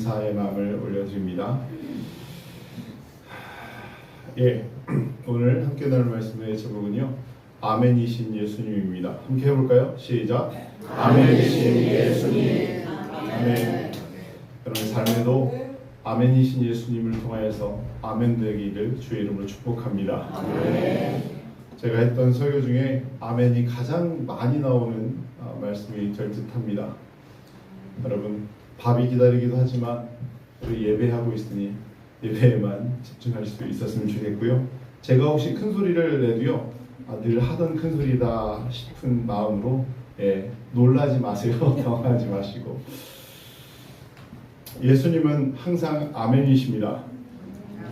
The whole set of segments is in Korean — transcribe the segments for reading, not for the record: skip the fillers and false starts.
감사의 마음을 올려드립니다. 오늘 함께 나눌 말씀의 제목은요, 아멘이신 예수님입니다. 함께 해볼까요? 시작. 아멘이신 예수님. 아멘. 여러분의 삶에도 아멘이신 예수님을 통하여서 아멘 되기를 주의 이름으로 축복합니다. 아멘. 제가 했던 설교 중에 아멘이 가장 많이 나오는 말씀이 될 듯합니다. 여러분, 밥이 기다리기도 하지만 우리 예배하고 있으니 예배에만 집중할 수 있었으면 좋겠고요. 제가 혹시 큰 소리를 내도요, 늘 하던 큰 소리다 싶은 마음으로 놀라지 마세요. 당황하지 마시고. 예수님은 항상 아멘이십니다.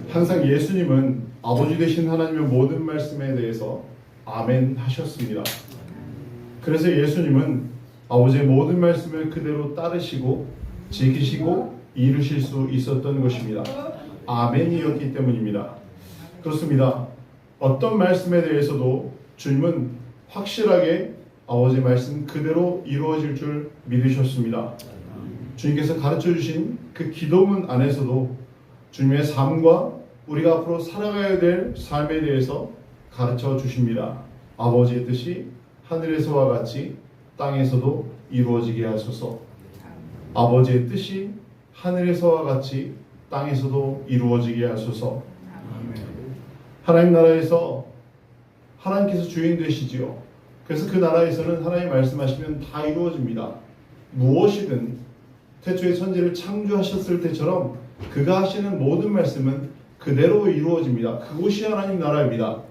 항상 예수님은 아버지 되신 하나님의 모든 말씀에 대해서 아멘 하셨습니다. 그래서 예수님은 아버지의 모든 말씀을 그대로 따르시고 지키시고 이루실 수 있었던 것입니다. 아멘이었기 때문입니다. 그렇습니다. 어떤 말씀에 대해서도 주님은 확실하게 아버지의 말씀 그대로 이루어질 줄 믿으셨습니다. 주님께서 가르쳐 주신 그 기도문 안에서도 주님의 삶과 우리가 앞으로 살아가야 될 삶에 대해서 가르쳐 주십니다. 아버지의 뜻이 하늘에서와 같이 땅에서도 이루어지게 하소서. 아버지의 뜻이 하늘에서와 같이 땅에서도 이루어지게 하소서. 하나님 나라에서 하나님께서 주인 되시지요. 그래서 그 나라에서는 하나님 말씀하시면 다 이루어집니다. 무엇이든 태초에 천지를 창조하셨을 때처럼 그가 하시는 모든 말씀은 그대로 이루어집니다. 그곳이 하나님 나라입니다.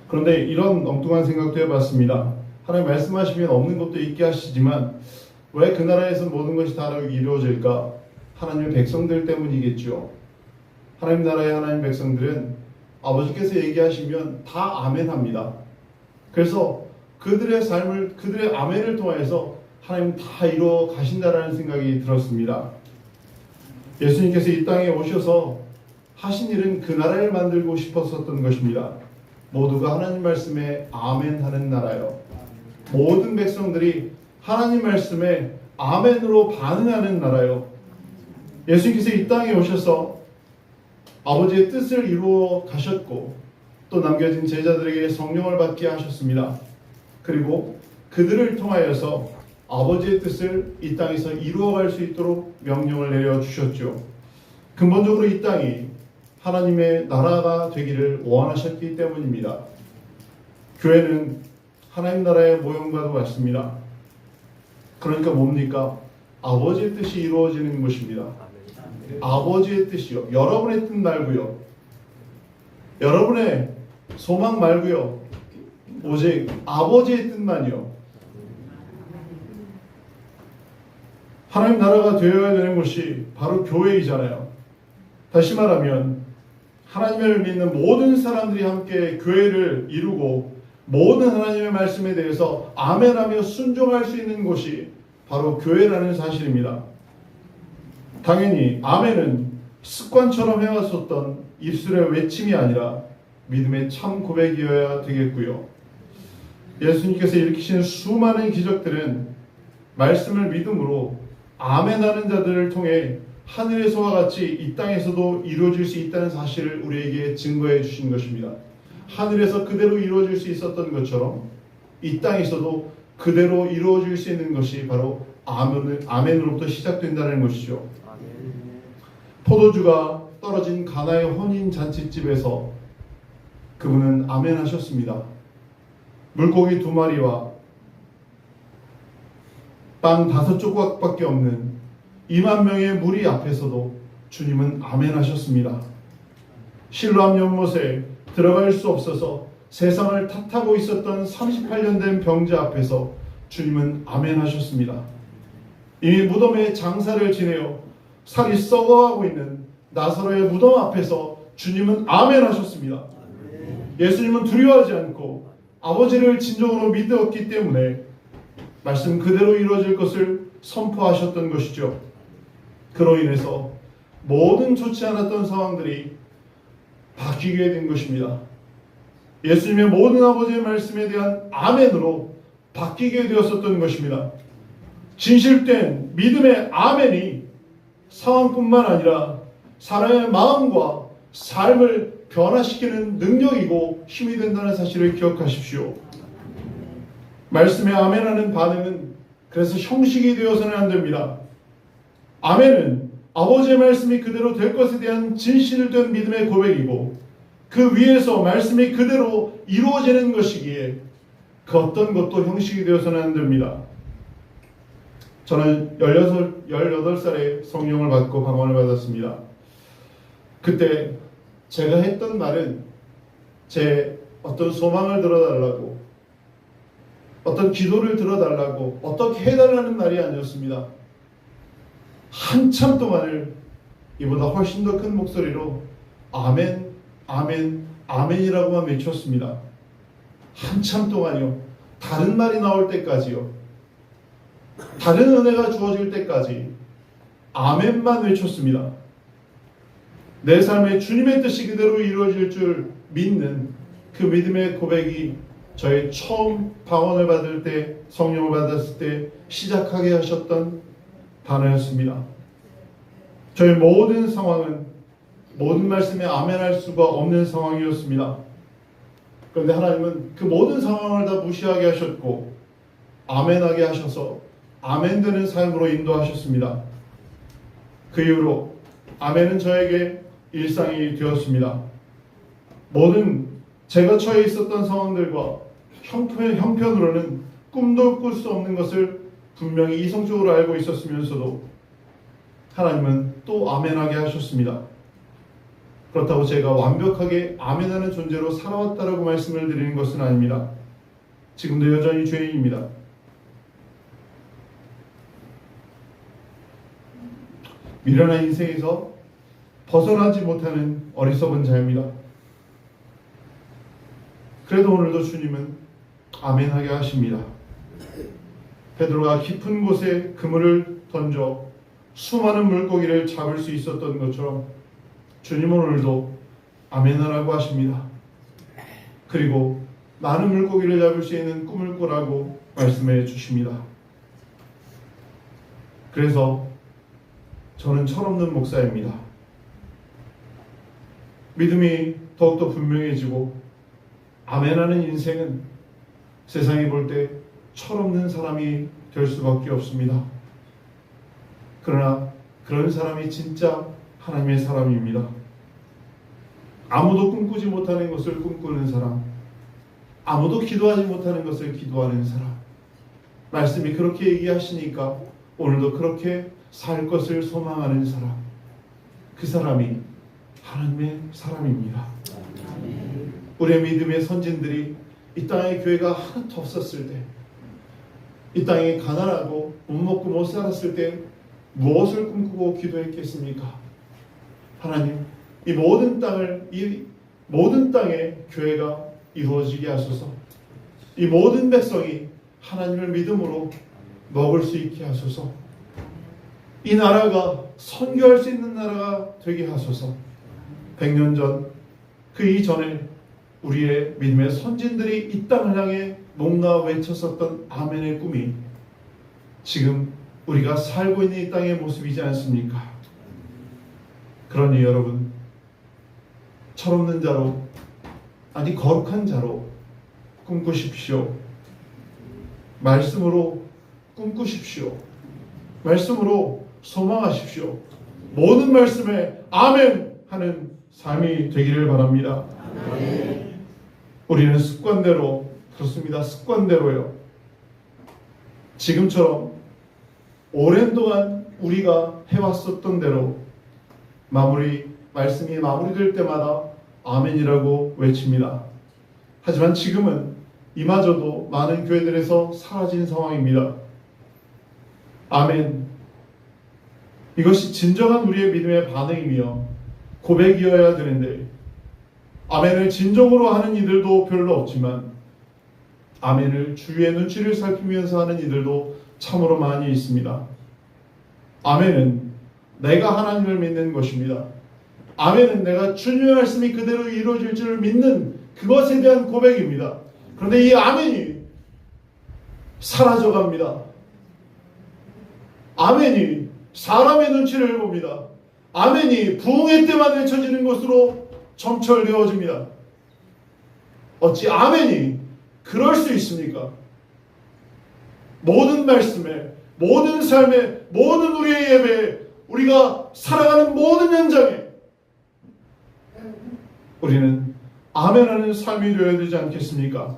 그런데 이런 엉뚱한 생각도 해봤습니다. 하나님 말씀하시면 없는 것도 있게 하시지만 왜 그 나라에서 모든 것이 다 이루어질까? 하나님의 백성들 때문이겠죠. 하나님 나라의 하나님 백성들은 아버지께서 얘기하시면 다 아멘합니다. 그래서 그들의 삶을, 그들의 아멘을 통해서 하나님 다 이루어 가신다라는 생각이 들었습니다. 예수님께서 이 땅에 오셔서 하신 일은 그 나라를 만들고 싶었었던 것입니다. 모두가 하나님 말씀에 아멘하는 나라요. 모든 백성들이 하나님 말씀에 아멘으로 반응하는 나라요. 예수님께서 이 땅에 오셔서 아버지의 뜻을 이루어 가셨고 또 남겨진 제자들에게 성령을 받게 하셨습니다. 그리고 그들을 통하여서 아버지의 뜻을 이 땅에서 이루어갈 수 있도록 명령을 내려주셨죠. 근본적으로 이 땅이 하나님의 나라가 되기를 원하셨기 때문입니다. 교회는 하나님 나라의 모형과도 같습니다. 그러니까 뭡니까? 아버지의 뜻이 이루어지는 것입니다. 아버지의 뜻이요. 여러분의 뜻 말고요. 여러분의 소망 말고요. 오직 아버지의 뜻만이요. 하나님 나라가 되어야 되는 것이 바로 교회이잖아요. 다시 말하면 하나님을 믿는 모든 사람들이 함께 교회를 이루고 모든 하나님의 말씀에 대해서 아멘하며 순종할 수 있는 곳이 바로 교회라는 사실입니다. 당연히 아멘은 습관처럼 해왔었던 입술의 외침이 아니라 믿음의 참 고백이어야 되겠고요. 예수님께서 일으키신 수많은 기적들은 말씀을 믿음으로 아멘하는 자들을 통해 하늘에서와 같이 이 땅에서도 이루어질 수 있다는 사실을 우리에게 증거해 주신 것입니다. 하늘에서 그대로 이루어질 수 있었던 것처럼 이 땅에서도 그대로 이루어질 수 있는 것이 바로 아멘으로부터 시작된다는 것이죠. 포도주가 떨어진 가나의 혼인 잔치집에서 그분은 아멘 하셨습니다. 물고기 2마리와 빵 5조각밖에 없는 2만 명의 무리 앞에서도 주님은 아멘 하셨습니다. 실로암 연못에 들어갈 수 없어서 세상을 탓하고 있었던 38년 된 병자 앞에서 주님은 아멘 하셨습니다. 이미 무덤에 장사를 지내어 살이 썩어가고 있는 나사로의 무덤 앞에서 주님은 아멘 하셨습니다. 예수님은 두려워하지 않고 아버지를 진정으로 믿었기 때문에 말씀 그대로 이루어질 것을 선포하셨던 것이죠. 그로 인해서 모든 좋지 않았던 상황들이 바뀌게 된 것입니다. 예수님의 모든 아버지의 말씀에 대한 아멘으로 바뀌게 되었었던 것입니다. 진실된 믿음의 아멘이 상황뿐만 아니라 사람의 마음과 삶을 변화시키는 능력이고 힘이 된다는 사실을 기억하십시오. 말씀에 아멘하는 반응은 그래서 형식이 되어서는 안 됩니다. 아멘은 아버지의 말씀이 그대로 될 것에 대한 진실된 믿음의 고백이고 그 위에서 말씀이 그대로 이루어지는 것이기에 그 어떤 것도 형식이 되어서는 안 됩니다. 저는 18살에 성령을 받고 방언을 받았습니다. 그때 제가 했던 말은 제 어떤 소망을 들어달라고, 어떤 기도를 들어달라고, 어떻게 해달라는 말이 아니었습니다. 한참 동안을 이보다 훨씬 더 큰 목소리로 아멘, 아멘, 아멘이라고만 외쳤습니다. 한참 동안요. 다른 말이 나올 때까지요. 다른 은혜가 주어질 때까지 아멘만 외쳤습니다. 내 삶에 주님의 뜻이 그대로 이루어질 줄 믿는 그 믿음의 고백이 저의 처음 방언을 받을 때, 성령을 받았을 때 시작하게 하셨던 단어였습니다. 저의 모든 상황은 모든 말씀에 아멘할 수가 없는 상황이었습니다. 그런데 하나님은 그 모든 상황을 다 무시하게 하셨고 아멘하게 하셔서 아멘되는 삶으로 인도하셨습니다. 그 이후로 아멘은 저에게 일상이 되었습니다. 모든 제가 처해 있었던 상황들과 형편으로는 꿈도 꿀 수 없는 것을 분명히 이성적으로 알고 있었으면서도 하나님은 또 아멘하게 하셨습니다. 그렇다고 제가 완벽하게 아멘하는 존재로 살아왔다라고 말씀을 드리는 것은 아닙니다. 지금도 여전히 죄인입니다. 미련한 인생에서 벗어나지 못하는 어리석은 자입니다. 그래도 오늘도 주님은 아멘하게 하십니다. 베드로가 깊은 곳에 그물을 던져 수많은 물고기를 잡을 수 있었던 것처럼 주님은 오늘도 아멘하라고 하십니다. 그리고 많은 물고기를 잡을 수 있는 꿈을 꾸라고 말씀해 주십니다. 그래서 저는 철없는 목사입니다. 믿음이 더욱더 분명해지고 아멘하는 인생은 세상이 볼 때 철없는 사람이 될 수밖에 없습니다. 그러나 그런 사람이 진짜 하나님의 사람입니다. 아무도 꿈꾸지 못하는 것을 꿈꾸는 사람, 아무도 기도하지 못하는 것을 기도하는 사람. 말씀이 그렇게 얘기하시니까 오늘도 그렇게 살 것을 소망하는 사람, 그 사람이 하나님의 사람입니다. 우리의 믿음의 선진들이 이 땅에 교회가 하나도 없었을 때, 이 땅에 가난하고 못 먹고 못 살았을 때 무엇을 꿈꾸고 기도했겠습니까? 하나님, 이 모든 땅에 교회가 이루어지게 하소서. 이 모든 백성이 하나님을 믿음으로 먹을 수 있게 하소서. 이 나라가 선교할 수 있는 나라가 되게 하소서. 100년 전, 그 이전에 우리의 믿음의 선진들이 이 땅을 향해 뭔가 외쳤었던 아멘의 꿈이 지금 우리가 살고 있는 이 땅의 모습이지 않습니까? 그러니 여러분, 철없는 자로, 아니 거룩한 자로 꿈꾸십시오. 말씀으로 꿈꾸십시오. 말씀으로 소망하십시오. 모든 말씀에 아멘 하는 삶이 되기를 바랍니다. 아멘. 우리는 습관대로, 그렇습니다. 습관대로요. 지금처럼 오랜 동안 우리가 해왔었던 대로 말씀이 마무리될 때마다 아멘이라고 외칩니다. 하지만 지금은 이마저도 많은 교회들에서 사라진 상황입니다. 아멘. 이것이 진정한 우리의 믿음의 반응이며 고백이어야 되는데 아멘을 진정으로 하는 이들도 별로 없지만 아멘을 주위의 눈치를 살피면서 하는 이들도 참으로 많이 있습니다. 아멘은 내가 하나님을 믿는 것입니다. 아멘은 내가 주님의 말씀이 그대로 이루어질 줄 믿는 그것에 대한 고백입니다. 그런데 이 아멘이 사라져갑니다. 아멘이 사람의 눈치를 봅니다. 아멘이 부흥의 때만 외쳐지는 것으로 점철되어집니다. 어찌 아멘이 그럴 수 있습니까? 모든 말씀에, 모든 삶에, 모든 우리의 예배에, 우리가 살아가는 모든 현장에 우리는 아멘하는 삶이 되어야 되지 않겠습니까?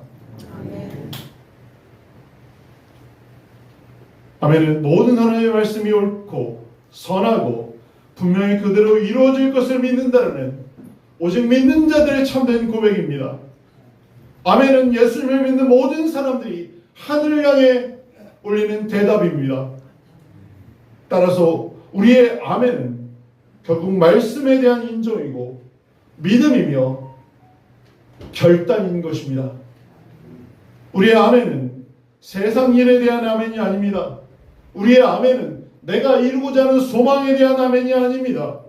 아멘은 모든 하나님의 말씀이 옳고 선하고 분명히 그대로 이루어질 것을 믿는다는 오직 믿는 자들의 참된 고백입니다. 아멘은 예수님을 믿는 모든 사람들이 하늘을 향해 올리는 대답입니다. 따라서 우리의 아멘은 결국 말씀에 대한 인정이고 믿음이며 결단인 것입니다. 우리의 아멘은 세상 일에 대한 아멘이 아닙니다. 우리의 아멘은 내가 이루고자 하는 소망에 대한 아멘이 아닙니다.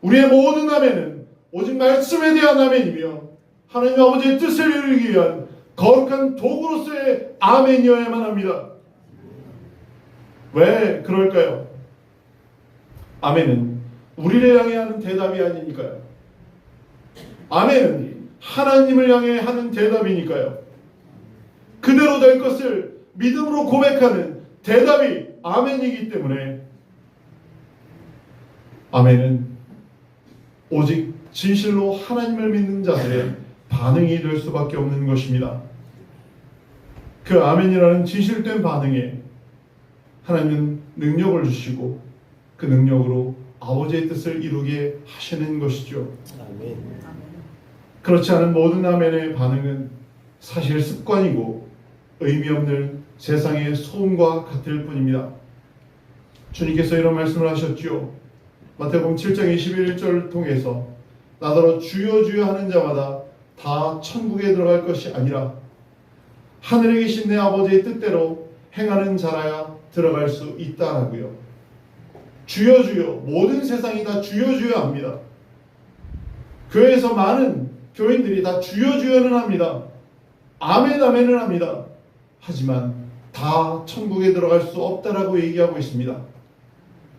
우리의 모든 아멘은 오직 말씀에 대한 아멘이며 하나님 아버지의 뜻을 이루기 위한 거룩한 도구로서의 아멘이어야만 합니다. 왜 그럴까요? 아멘은 우리를 향해 하는 대답이 아니니까요. 아멘은 하나님을 향해 하는 대답이니까요. 그대로 될 것을 믿음으로 고백하는 대답이 아멘이기 때문에 아멘은 오직 진실로 하나님을 믿는 자들의 반응이 될 수밖에 없는 것입니다. 그 아멘이라는 진실된 반응에 하나님은 능력을 주시고 그 능력으로 아버지의 뜻을 이루게 하시는 것이죠. 아멘. 그렇지 않은 모든 아멘의 반응은 사실 습관이고 의미 없는 세상의 소음과 같을 뿐입니다. 주님께서 이런 말씀을 하셨죠. 마태복음 7장 21절을 통해서 나더러 주여 주여 하는 자마다 다 천국에 들어갈 것이 아니라 하늘에 계신 내 아버지의 뜻대로 행하는 자라야 들어갈 수 있다라고요. 주여 주여, 모든 세상이 다 주여 주여 합니다. 교회에서 많은 교인들이 다 주여 주여는 합니다. 아멘 아멘은 합니다. 하지만 다 천국에 들어갈 수 없다라고 얘기하고 있습니다.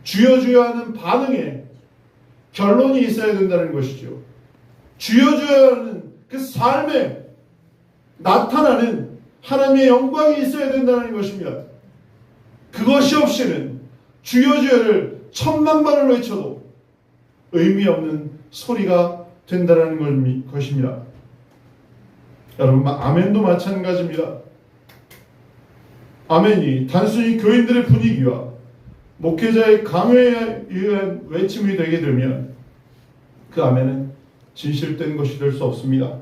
주여 주여 하는 반응에 결론이 있어야 된다는 것이죠. 주여 주여 하는 그 삶에 나타나는 하나님의 영광이 있어야 된다는 것입니다. 그것이 없이는 주여 주여를 천만 번을 외쳐도 의미 없는 소리가 된다는 것입니다. 여러분, 아멘도 마찬가지입니다. 아멘이 단순히 교인들의 분위기와 목회자의 강요에 의한 외침이 되게 되면 그 아멘은 진실된 것이 될 수 없습니다.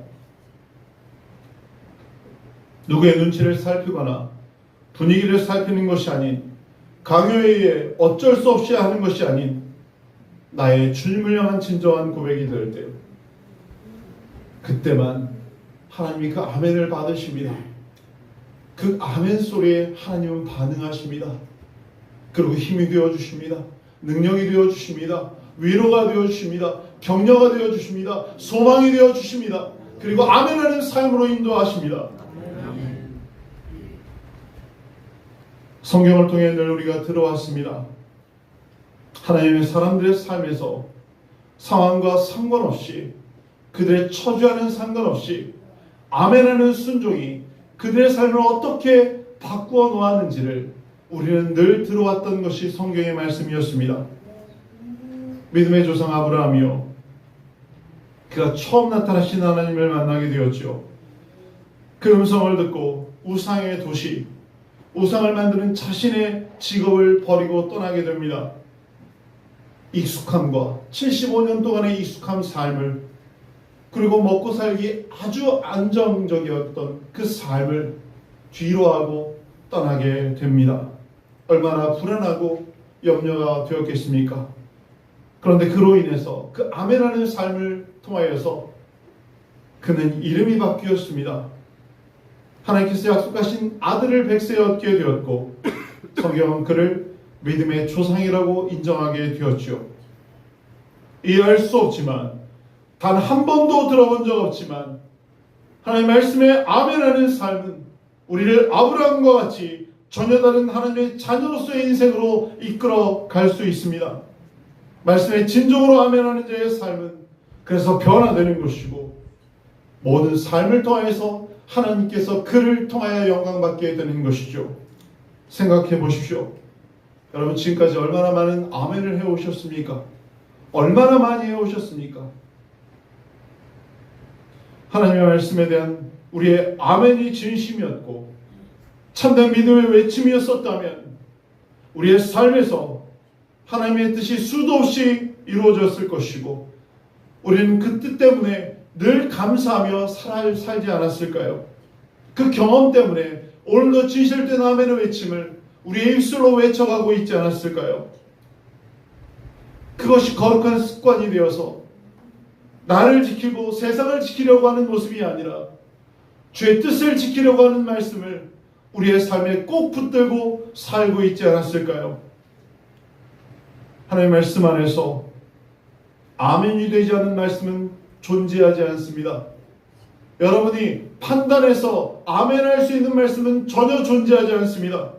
누구의 눈치를 살피거나 분위기를 살피는 것이 아닌 강요에 의해 어쩔 수 없이 하는 것이 아닌 나의 주님을 향한 진정한 고백이 될 때 그때만 하나님이 그 아멘을 받으십니다. 그 아멘 소리에 하나님은 반응하십니다. 그리고 힘이 되어주십니다. 능력이 되어주십니다. 위로가 되어주십니다. 격려가 되어주십니다. 소망이 되어주십니다. 그리고 아멘하는 삶으로 인도하십니다. 성경을 통해 늘 우리가 들어왔습니다. 하나님의 사람들의 삶에서 상황과 상관없이 그들의 처지와는 상관없이 아멘하는 순종이 그들의 삶을 어떻게 바꾸어 놓았는지를 우리는 늘 들어왔던 것이 성경의 말씀이었습니다. 믿음의 조상 아브라함이요, 그가 처음 나타나신 하나님을 만나게 되었죠. 그 음성을 듣고 우상의 도시, 우상을 만드는 자신의 직업을 버리고 떠나게 됩니다. 익숙함과 75년 동안의 익숙한 삶을, 그리고 먹고 살기 아주 안정적이었던 그 삶을 뒤로하고 떠나게 됩니다. 얼마나 불안하고 염려가 되었겠습니까? 그런데 그로 인해서 그 아멘하는 삶을 통하여서 그는 이름이 바뀌었습니다. 하나님께서 약속하신 아들을 백세에 얻게 되었고 성경은 그를 믿음의 조상이라고 인정하게 되었죠. 이해할 수 없지만, 단 한 번도 들어본 적 없지만 하나님 말씀에 아멘하는 삶은 우리를 아브라함과 같이 전혀 다른 하나님의 자녀로서의 인생으로 이끌어 갈 수 있습니다. 말씀에 진정으로 아멘하는 자의 삶은 그래서 변화되는 것이고, 모든 삶을 통해서 하나님께서 그를 통하여 영광받게 되는 것이죠. 생각해 보십시오. 여러분, 지금까지 얼마나 많은 아멘을 해오셨습니까? 얼마나 많이 해오셨습니까? 하나님의 말씀에 대한 우리의 아멘이 진심이었고 참된 믿음의 외침이었었다면 우리의 삶에서 하나님의 뜻이 수도 없이 이루어졌을 것이고, 우리는 그 뜻 때문에 늘 감사하며 살지 않았을까요? 그 경험 때문에 오늘도 진실된 아멘의 외침을 우리의 입술로 외쳐가고 있지 않았을까요? 그것이 거룩한 습관이 되어서 나를 지키고 세상을 지키려고 하는 모습이 아니라 주의 뜻을 지키려고 하는 말씀을 우리의 삶에 꼭 붙들고 살고 있지 않았을까요? 하나님의 말씀 안에서 아멘이 되지 않은 말씀은 존재하지 않습니다. 여러분이 판단해서 아멘할 수 있는 말씀은 전혀 존재하지 않습니다.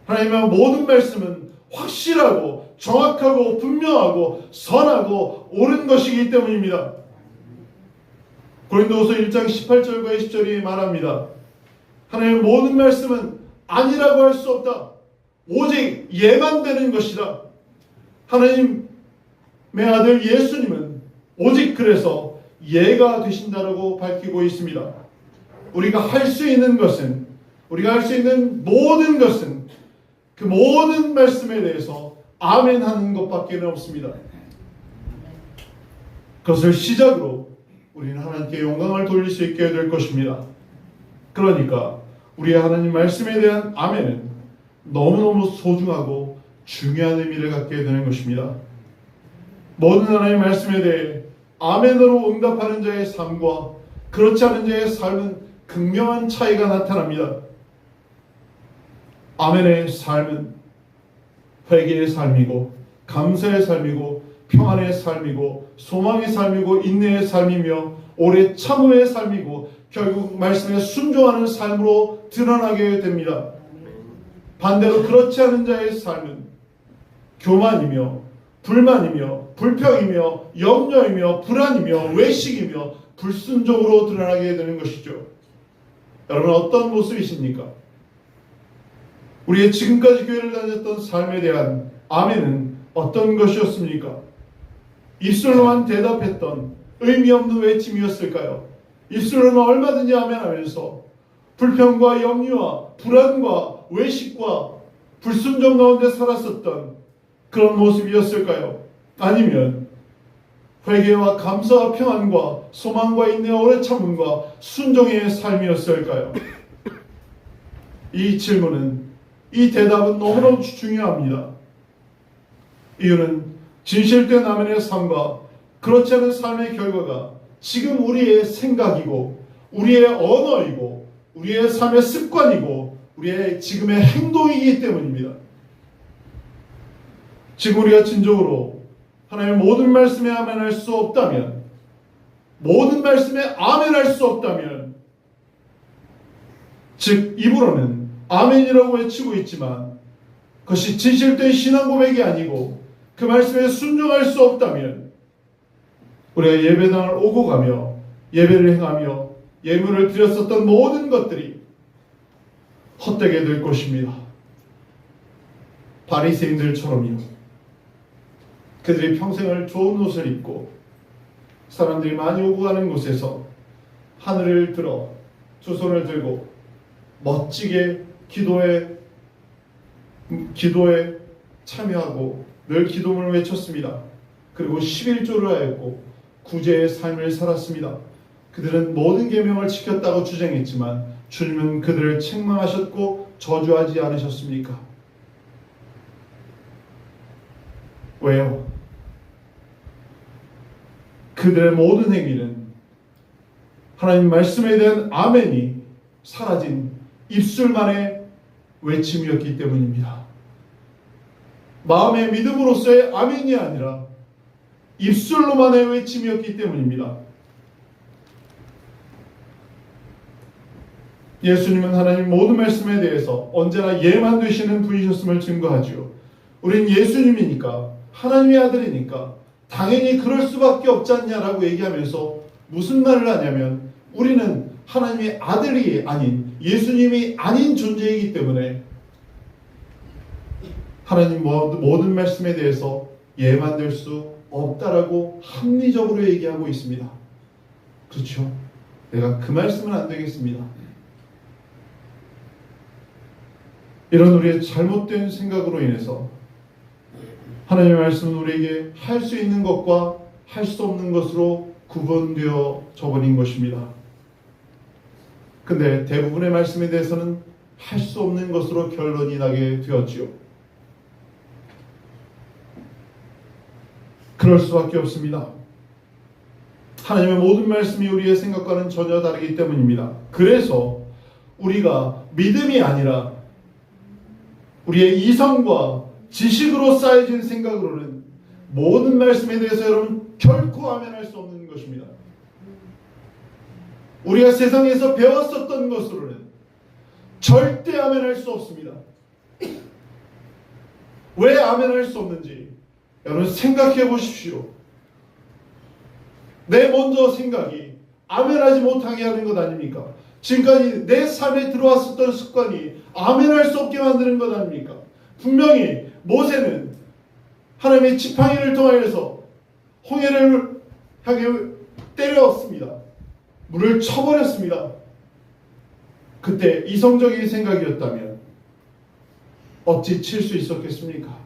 하나님의 모든 말씀은 확실하고 정확하고 분명하고 선하고 옳은 것이기 때문입니다. 고린도후서 1장 18절과 20절이 말합니다. 하나님의 모든 말씀은 아니라고 할 수 없다. 오직 예만 되는 것이다. 하나님의 아들 예수님은 오직 그래서 예가 되신다라고 밝히고 있습니다. 우리가 할 수 있는 것은, 우리가 할 수 있는 모든 것은 그 모든 말씀에 대해서 아멘 하는 것밖에 없습니다. 그것을 시작으로 우리는 하나님께 영광을 돌릴 수 있게 될 것입니다. 그러니까 우리의 하나님 말씀에 대한 아멘은 너무너무 소중하고 중요한 의미를 갖게 되는 것입니다. 모든 하나님의 말씀에 대해 아멘으로 응답하는 자의 삶과 그렇지 않은 자의 삶은 극명한 차이가 나타납니다. 아멘의 삶은 회개의 삶이고 감사의 삶이고 평안의 삶이고 소망의 삶이고 인내의 삶이며 오래 참음의 삶이고 결국 말씀에 순종하는 삶으로 드러나게 됩니다. 반대로 그렇지 않은 자의 삶은 교만이며 불만이며 불평이며 염려이며 불안이며 외식이며 불순종으로 드러나게 되는 것이죠. 여러분, 어떤 모습이십니까? 우리의 지금까지 교회를 다녔던 삶에 대한 아멘은 어떤 것이었습니까? 입술로만 대답했던 의미 없는 외침이었을까요? 입술로는 얼마든지 아멘하면서 불평과 염려와 불안과 외식과 불순종 가운데 살았었던 그런 모습이었을까요? 아니면 회개와 감사와 평안과 소망과 인내와 오래 참음과 순종의 삶이었을까요? 이 질문은, 이 대답은 너무너무 중요합니다. 이유는 진실된 아멘의 삶과 그렇지 않은 삶의 결과가 지금 우리의 생각이고 우리의 언어이고 우리의 삶의 습관이고 우리의 지금의 행동이기 때문입니다. 지금 우리가 진정으로 하나님의 모든 말씀에 아멘할 수 없다면, 모든 말씀에 아멘할 수 없다면, 즉 입으로는 아멘이라고 외치고 있지만 그것이 진실된 신앙 고백이 아니고 그 말씀에 순종할 수 없다면 우리가 예배당을 오고 가며 예배를 행하며 예물을 드렸었던 모든 것들이 헛되게 될 것입니다. 바리새인들처럼요. 그들이 평생을 좋은 옷을 입고 사람들이 많이 오고 가는 곳에서 하늘을 들어 두 손을 들고 멋지게 기도에 참여하고 늘 기도문을 외쳤습니다. 그리고 11조를 하였고 구제의 삶을 살았습니다. 그들은 모든 계명을 지켰다고 주장했지만 주님은 그들을 책망하셨고 저주하지 않으셨습니까? 왜요? 그들의 모든 행위는 하나님 말씀에 대한 아멘이 사라진 입술만의 외침이었기 때문입니다. 마음의 믿음으로서의 아멘이 아니라 입술로만의 외침이었기 때문입니다. 예수님은 하나님 모든 말씀에 대해서 언제나 예만 되시는 분이셨음을 증거하지요. 우린 예수님이니까, 하나님의 아들이니까 당연히 그럴 수밖에 없지 않냐라고 얘기하면서 무슨 말을 하냐면, 우리는 하나님의 아들이 아닌, 예수님이 아닌 존재이기 때문에 하나님 모든 말씀에 대해서 예만 될 수 없다라고 합리적으로 얘기하고 있습니다. 그렇죠? 내가 그 말씀은 안 되겠습니다. 이런 우리의 잘못된 생각으로 인해서 하나님의 말씀은 우리에게 할 수 있는 것과 할 수 없는 것으로 구분되어 져버린 것입니다. 근데 대부분의 말씀에 대해서는 할 수 없는 것으로 결론이 나게 되었지요. 그럴 수밖에 없습니다. 하나님의 모든 말씀이 우리의 생각과는 전혀 다르기 때문입니다. 그래서 우리가 믿음이 아니라 우리의 이성과 지식으로 쌓여진 생각으로는 모든 말씀에 대해서 여러분 결코 아멘할 수 없는 것입니다. 우리가 세상에서 배웠었던 것으로는 절대 아멘할 수 없습니다. 왜 아멘할 수 없는지 여러분 생각해 보십시오. 내 먼저 생각이 아멘하지 못하게 하는 것 아닙니까? 지금까지 내 삶에 들어왔었던 습관이 아멘할 수 없게 만드는 것 아닙니까? 분명히 모세는 하나님의 지팡이를 통하여서 홍해를 향해 때렸습니다. 물을 쳐버렸습니다. 그때 이성적인 생각이었다면 어찌 칠 수 있었겠습니까?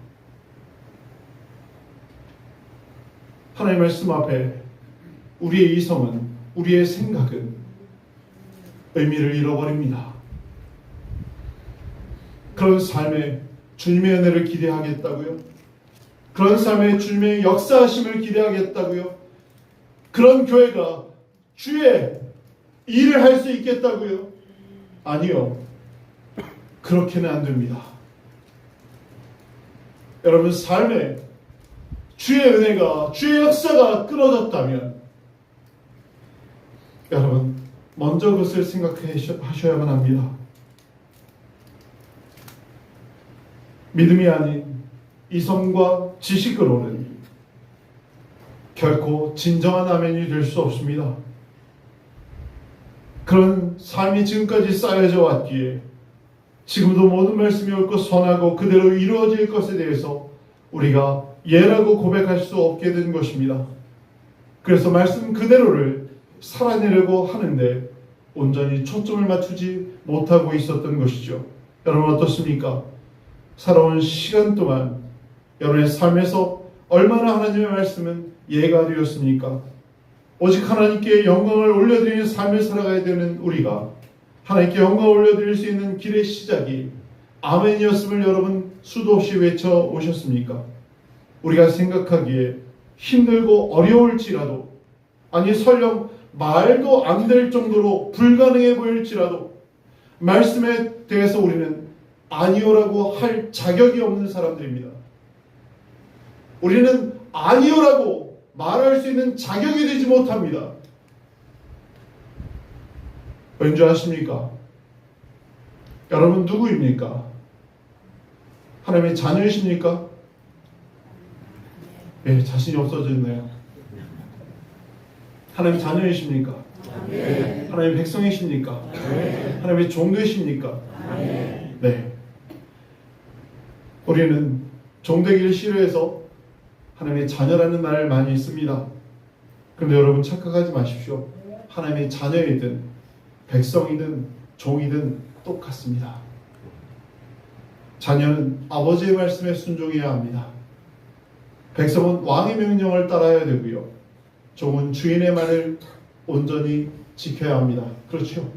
하나님의 말씀 앞에 우리의 이성은, 우리의 생각은 의미를 잃어버립니다. 그런 삶에 주님의 은혜를 기대하겠다고요? 그런 삶에 주님의 역사하심을 기대하겠다고요? 그런 교회가 주의 일을 할 수 있겠다고요? 아니요. 그렇게는 안 됩니다. 여러분, 삶에 주의 은혜가, 주의 역사가 끊어졌다면 여러분 먼저 그것을 생각하셔야만 합니다. 믿음이 아닌 이성과 지식으로는 결코 진정한 아멘이 될 수 없습니다. 그런 삶이 지금까지 쌓여져 왔기에 지금도 모든 말씀이 옳고 선하고 그대로 이루어질 것에 대해서 우리가 예라고 고백할 수 없게 된 것입니다. 그래서 말씀 그대로를 살아내려고 하는데 온전히 초점을 맞추지 못하고 있었던 것이죠. 여러분 어떻습니까? 살아온 시간 동안 여러분의 삶에서 얼마나 하나님의 말씀은 예가 되었습니까? 오직 하나님께 영광을 올려드리는 삶을 살아가야 되는 우리가 하나님께 영광을 올려드릴 수 있는 길의 시작이 아멘이었음을 여러분 수도 없이 외쳐오셨습니까? 우리가 생각하기에 힘들고 어려울지라도, 아니 설령 말도 안 될 정도로 불가능해 보일지라도 말씀에 대해서 우리는 아니오라고 할 자격이 없는 사람들입니다. 우리는 아니오라고 말할 수 있는 자격이 되지 못합니다. 왠지 아십니까? 여러분 누구입니까? 하나님의 자녀이십니까? 예, 자신이 없어졌네요. 하나님의 자녀이십니까? 네. 하나님의 백성이십니까? 네. 하나님의 종되십니까? 네. 우리는 종되기를 싫어해서 하나님의 자녀라는 말을 많이 씁니다. 그런데 여러분 착각하지 마십시오. 하나님의 자녀이든 백성이든 종이든 똑같습니다. 자녀는 아버지의 말씀에 순종해야 합니다. 백성은 왕의 명령을 따라야 되고요. 종은 주인의 말을 온전히 지켜야 합니다. 그렇죠?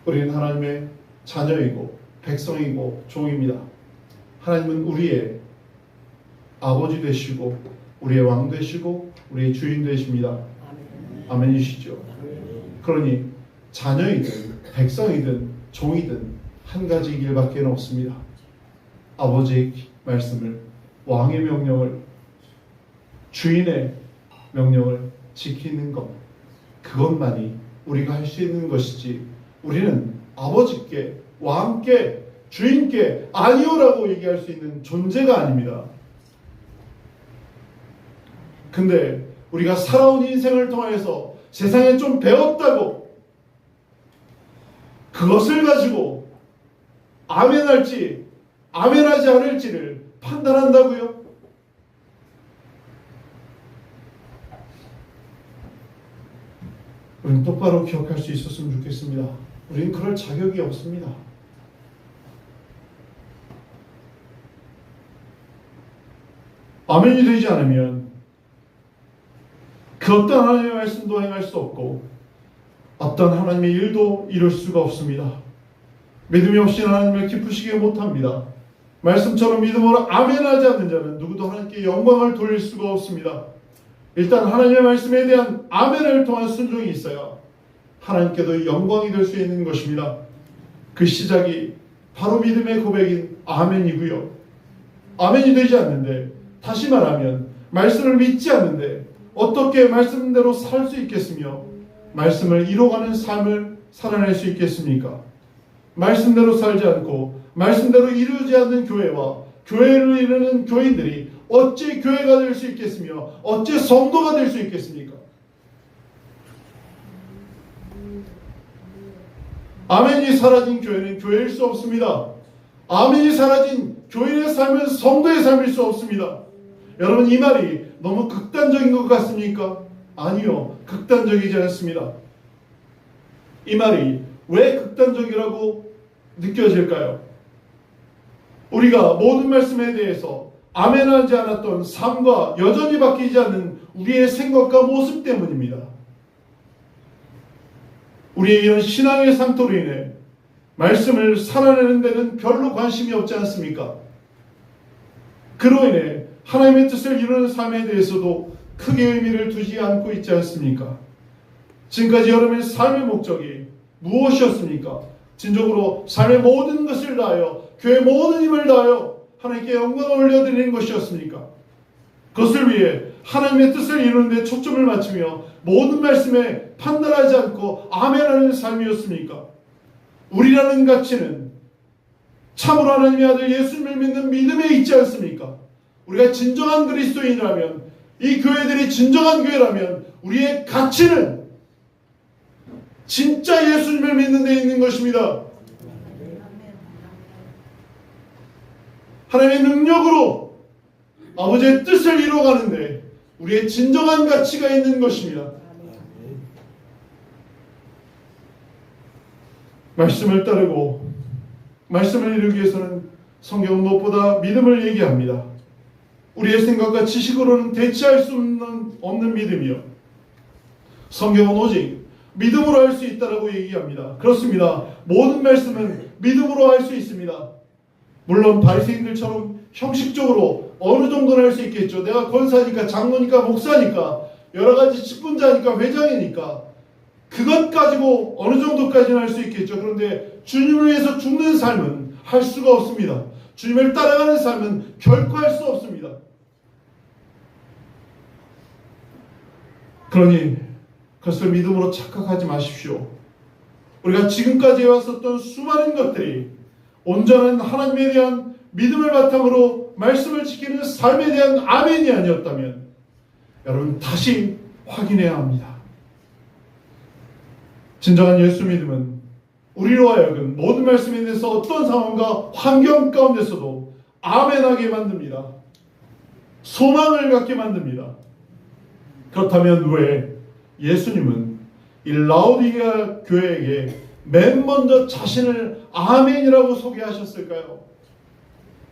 우리는 하나님의 자녀이고 백성이고 종입니다. 하나님은 우리의 아버지 되시고 우리의 왕 되시고 우리의 주인 되십니다. 아멘이시죠? 그러니 자녀이든 백성이든 종이든 한 가지 길밖에 없습니다. 아버지의 말씀을, 왕의 명령을, 주인의 명령을 지키는 것, 그것만이 우리가 할 수 있는 것이지 우리는 아버지께, 왕께, 주인께 아니오라고 얘기할 수 있는 존재가 아닙니다. 근데 우리가 살아온 인생을 통해서 세상에 좀 배웠다고 그것을 가지고 아멘할지 아멘하지 않을지를 판단한다고요? 우리는 똑바로 기억할 수 있었으면 좋겠습니다. 우리는 그럴 자격이 없습니다. 아멘이 되지 않으면 그 어떤 하나님의 말씀도 행할 수 없고 어떤 하나님의 일도 이룰 수가 없습니다. 믿음이 없이 하나님을 기쁘시게 못합니다. 말씀처럼 믿음으로 아멘하지 않는 자는 누구도 하나님께 영광을 돌릴 수가 없습니다. 일단 하나님의 말씀에 대한 아멘을 통한 순종이 있어야 하나님께도 영광이 될 수 있는 것입니다. 그 시작이 바로 믿음의 고백인 아멘이고요. 아멘이 되지 않는데, 다시 말하면 말씀을 믿지 않는데 어떻게 말씀대로 살 수 있겠으며 말씀을 이뤄가는 삶을 살아낼 수 있겠습니까? 말씀대로 살지 않고 말씀대로 이루지 않는 교회와 교회를 이루는 교인들이 어찌 교회가 될 수 있겠으며 어찌 성도가 될 수 있겠습니까? 아멘이 사라진 교회는 교회일 수 없습니다. 아멘이 사라진 교인의 삶은 성도의 삶일 수 없습니다. 여러분, 이 말이 너무 극단적인 것 같습니까? 아니요, 극단적이지 않습니다. 이 말이 왜 극단적이라고 느껴질까요? 우리가 모든 말씀에 대해서 아멘하지 않았던 삶과 여전히 바뀌지 않는 우리의 생각과 모습 때문입니다. 우리의 이런 신앙의 상태로 인해 말씀을 살아내는 데는 별로 관심이 없지 않습니까? 그로 인해 하나님의 뜻을 이루는 삶에 대해서도 크게 의미를 두지 않고 있지 않습니까? 지금까지 여러분의 삶의 목적이 무엇이었습니까? 진정으로 삶의 모든 것을 다하여 교회의 모든 힘을 다하여 하나님께 영광을 올려드리는 것이었습니까? 그것을 위해 하나님의 뜻을 이루는 데 초점을 맞추며 모든 말씀에 판단하지 않고 아멘하는 삶이었습니까? 우리라는 가치는 참으로 하나님의 아들 예수님을 믿는 믿음에 있지 않습니까? 우리가 진정한 그리스도인이라면, 이 교회들이 진정한 교회라면 우리의 가치는 진짜 예수님을 믿는 데 있는 것입니다. 하나님의 능력으로 아버지의 뜻을 이루어가는데 우리의 진정한 가치가 있는 것입니다. 말씀을 따르고 말씀을 이루기 위해서는 성경은 무엇보다 믿음을 얘기합니다. 우리의 생각과 지식으로는 대체할 수 없는 믿음이요, 성경은 오직 믿음으로 할 수 있다라고 얘기합니다. 그렇습니다. 모든 말씀은 믿음으로 할 수 있습니다. 물론 바리새인들처럼 형식적으로 어느 정도는 할 수 있겠죠. 내가 권사니까, 장로니까, 목사니까, 여러 가지 직분자니까, 회장이니까 그것 가지고 어느 정도까지는 할 수 있겠죠. 그런데 주님을 위해서 죽는 삶은 할 수가 없습니다. 주님을 따라가는 삶은 결코 할 수 없습니다. 그러니 그것을 믿음으로 착각하지 마십시오. 우리가 지금까지 해왔었던 수많은 것들이 온전한 하나님에 대한 믿음을 바탕으로 말씀을 지키는 삶에 대한 아멘이 아니었다면 여러분 다시 확인해야 합니다. 진정한 예수 믿음은 우리로 하여금 모든 말씀에 대해서 어떤 상황과 환경 가운데서도 아멘하게 만듭니다. 소망을 갖게 만듭니다. 그렇다면 왜 예수님은 이 라오디게아 교회에게 맨 먼저 자신을 아멘이라고 소개하셨을까요?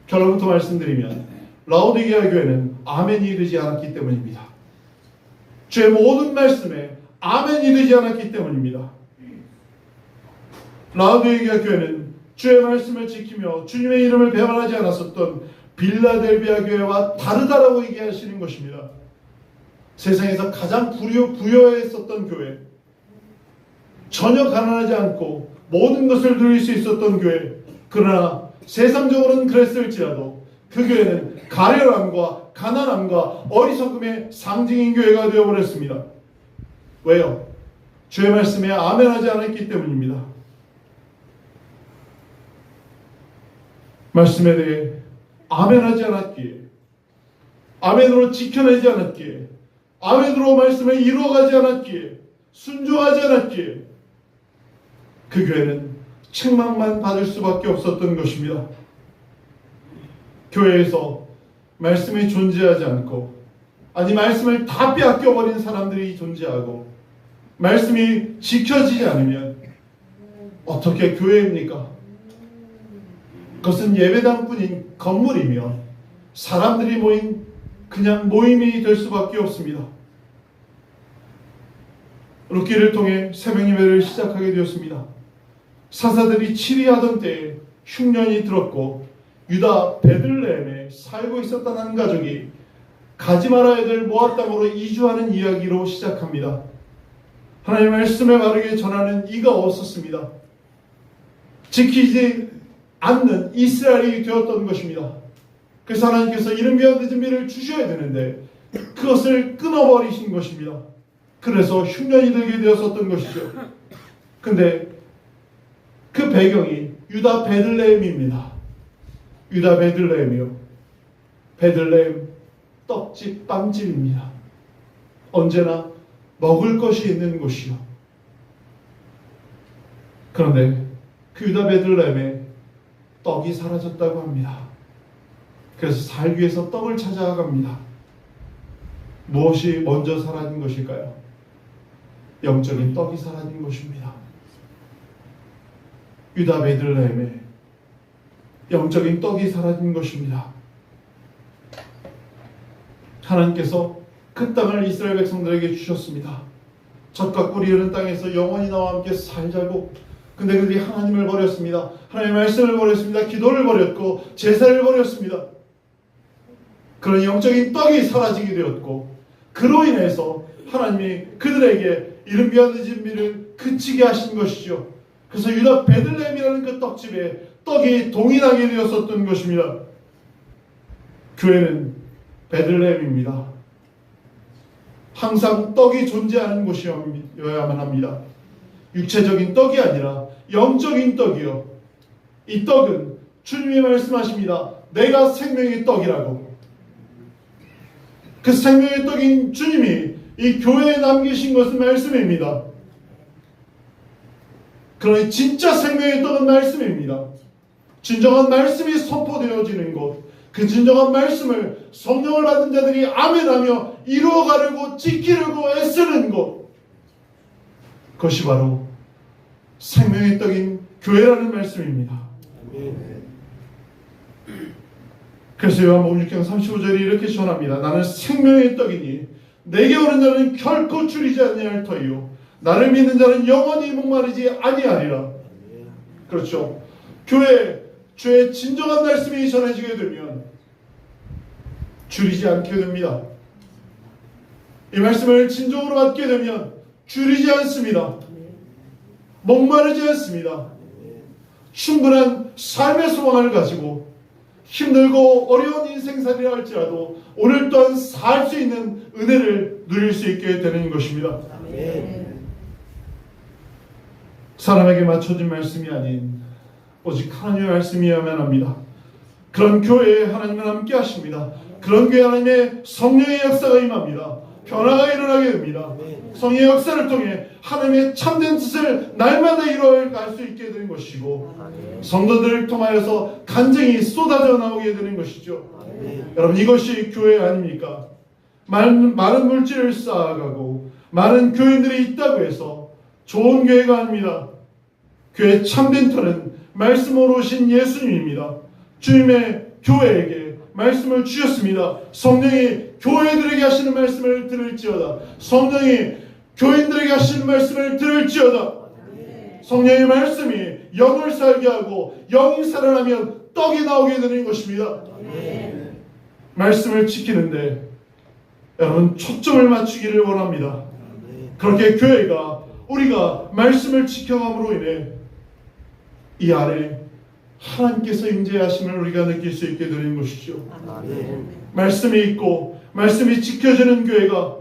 결론부터 말씀드리면 라오디게아 교회는 아멘이 되지 않았기 때문입니다. 주의 모든 말씀에 아멘이 되지 않았기 때문입니다. 라오디게아 교회는 주의 말씀을 지키며 주님의 이름을 배반하지 않았었던 빌라델비아 교회와 다르다라고 얘기하시는 것입니다. 세상에서 가장 부여했었던 교회, 전혀 가난하지 않고 모든 것을 누릴 수 있었던 교회, 그러나 세상적으로는 그랬을지라도 그 교회는 가련함과 가난함과 어리석음의 상징인 교회가 되어버렸습니다. 왜요? 주의 말씀에 아멘하지 않았기 때문입니다. 말씀에 대해 아멘하지 않았기에, 아멘으로 지켜내지 않았기에, 아멘으로 말씀을 이루어가지 않았기에, 순종하지 않았기에 그 교회는 책망만 받을 수밖에 없었던 것입니다. 교회에서 말씀이 존재하지 않고, 아니 말씀을 다 빼앗겨버린 사람들이 존재하고, 말씀이 지켜지지 않으면 어떻게 교회입니까? 그것은 예배당뿐인 건물이며 사람들이 모인 그냥 모임이 될 수밖에 없습니다. 룻기를 통해 새벽 예배를 시작하게 되었습니다. 사사들이 치리하던 때에 흉년이 들었고 유다 베들레헴에 살고 있었던 한 가족이 가지 말아야 될 모압 땅으로 이주하는 이야기로 시작합니다. 하나님의 말씀을 바르게 전하는 이가 없었습니다. 지키지 않는 이스라엘이 되었던 것입니다. 그래서 하나님께서 이른 비와 늦은 비를 주셔야 되는데 그것을 끊어버리신 것입니다. 그래서 흉년이 들게 되었었던 것이죠. 근데 그 배경이 유다 베들레헴입니다. 유다 베들레헴이요. 베들레헴 떡집 빵집입니다. 언제나 먹을 것이 있는 곳이요. 그런데 그 유다 베들레헴에 떡이 사라졌다고 합니다. 그래서 살기 위해서 떡을 찾아갑니다. 무엇이 먼저 사라진 것일까요? 영적인 떡이 사라진 것입니다. 유다 베들레헴에 영적인 떡이 사라진 것입니다. 하나님께서 그 땅을 이스라엘 백성들에게 주셨습니다. 젖과 꿀이 흐르는 땅에서 영원히 나와 함께 살자고. 근데 그들이 하나님을 버렸습니다. 하나님의 말씀을 버렸습니다. 기도를 버렸고 제사를 버렸습니다. 그런 영적인 떡이 사라지게 되었고, 그로 인해서 하나님이 그들에게 이른 비와 늦은 비를 그치게 하신 것이죠. 그래서 유다 베들레헴이라는 그 떡집에 떡이 동인하게 되었었던 것입니다. 교회는 베들레헴입니다. 항상 떡이 존재하는 곳이어야만 합니다. 육체적인 떡이 아니라 영적인 떡이요. 이 떡은 주님이 말씀하십니다. 내가 생명의 떡이라고. 그 생명의 떡인 주님이 이 교회에 남기신 것은 말씀입니다. 그러니 진짜 생명의 떡은 말씀입니다. 진정한 말씀이 선포되어지는 곳, 그 진정한 말씀을 성령을 받은 자들이 아멘하며 이루어가려고 지키려고 애쓰는 곳, 그것이 바로 생명의 떡인 교회라는 말씀입니다. 그래서 요한복음 6장 35절이 이렇게 전합니다. 나는 생명의 떡이니 내게 오는 자는 결코 줄이지 아니할 터이요 나를 믿는 자는 영원히 목마르지 아니하리라. 그렇죠. 교회 주의 진정한 말씀이 전해지게 되면 줄이지 않게 됩니다. 이 말씀을 진정으로 받게 되면 줄이지 않습니다. 목마르지 않습니다. 충분한 삶의 소망을 가지고 힘들고 어려운 인생살이라 할지라도 오늘 또한 살 수 있는 은혜를 누릴 수 있게 되는 것입니다. 사람에게 맞춰진 말씀이 아닌 오직 하나님의 말씀이어야만 합니다. 그런 교회에 하나님은 함께 하십니다. 그런 교회에 하나님의 성령의 역사가 임합니다. 변화가 일어나게 됩니다. 성령의 역사를 통해 하나님의 참된 뜻을 날마다 이루어갈 수 있게 되는 것이고, 성도들을 통하여서 간증이 쏟아져 나오게 되는 것이죠. 여러분, 이것이 교회 아닙니까? 많은 물질을 쌓아가고 많은 교인들이 있다고 해서 좋은 교회가 아닙니다. 교회의 참된 터는 말씀으로 오신 예수님입니다. 주님의 교회에게 말씀을 주셨습니다. 성령이 교회들에게 하시는 말씀을 들을지어다. 성령이 교인들에게 하시는 말씀을 들을지어다. 성령의 말씀이 영을 살게 하고 영이 살아나면 떡이 나오게 되는 것입니다. 말씀을 지키는데 여러분 초점을 맞추기를 원합니다. 그렇게 교회가 우리가 말씀을 지켜감으로 인해 이 안에 하나님께서 임재하심을 우리가 느낄 수 있게 되는 것이죠. 말씀이 있고 말씀이 지켜지는 교회가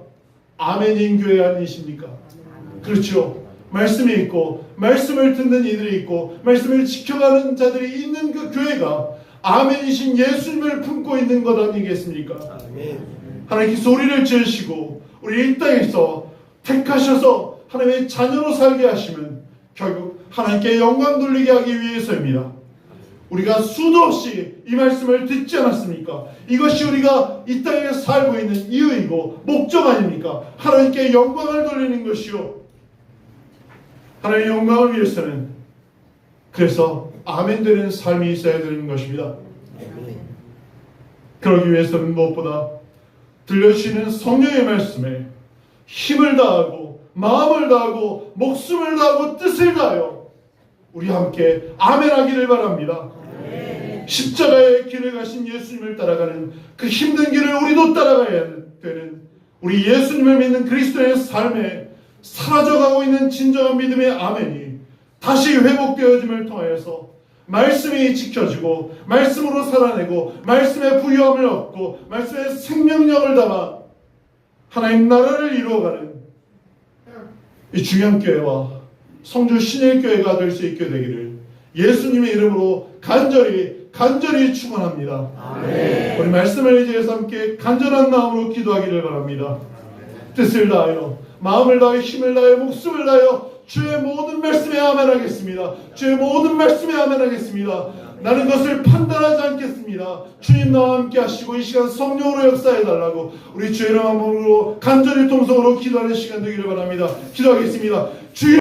아멘인 교회 아니십니까? 그렇죠. 말씀이 있고 말씀을 듣는 이들이 있고 말씀을 지켜가는 자들이 있는 그 교회가 아멘이신 예수님을 품고 있는 것 아니겠습니까? 아멘. 하나님께서 우리를 지으시고 우리 이 땅에서 택하셔서 하나님의 자녀로 살게 하시면 결국 하나님께 영광 돌리게 하기 위해서입니다. 우리가 수도 없이 이 말씀을 듣지 않았습니까? 이것이 우리가 이 땅에 살고 있는 이유이고 목적 아닙니까? 하나님께 영광을 돌리는 것이요, 하나님의 영광을 위해서는 그래서 아멘 되는 삶이 있어야 되는 것입니다. 그러기 위해서는 무엇보다 들려주시는 성령의 말씀에 힘을 다하고 마음을 다하고 목숨을 다하고 뜻을 다하여 우리 함께 아멘하기를 바랍니다. 십자가의 길을 가신 예수님을 따라가는 그 힘든 길을 우리도 따라가야 되는 우리 예수님을 믿는 그리스도의 삶에 사라져가고 있는 진정한 믿음의 아멘이 다시 회복되어짐을 통하여서 말씀이 지켜지고 말씀으로 살아내고 말씀의 부유함을 얻고 말씀의 생명력을 담아 하나님 나라를 이루어가는 이 중앙교회와 성주 신일교회가 될 수 있게 되기를 예수님의 이름으로 간절히 축원합니다. 우리 말씀을 의지해서 함께 간절한 마음으로 기도하기를 바랍니다. 뜻을 다하여 마음을 다하여 힘을 다하여 목숨을 다하여 주의 모든 말씀에 아멘하겠습니다. 주의 모든 말씀에 아멘하겠습니다. 나는 것을 판단하지 않겠습니다. 주님 나와 함께 하시고 이 시간 성령으로 역사해달라고 우리 주의 이름 한번으로 간절히 통성으로 기도하는 시간 되기를 바랍니다. 기도하겠습니다. 주의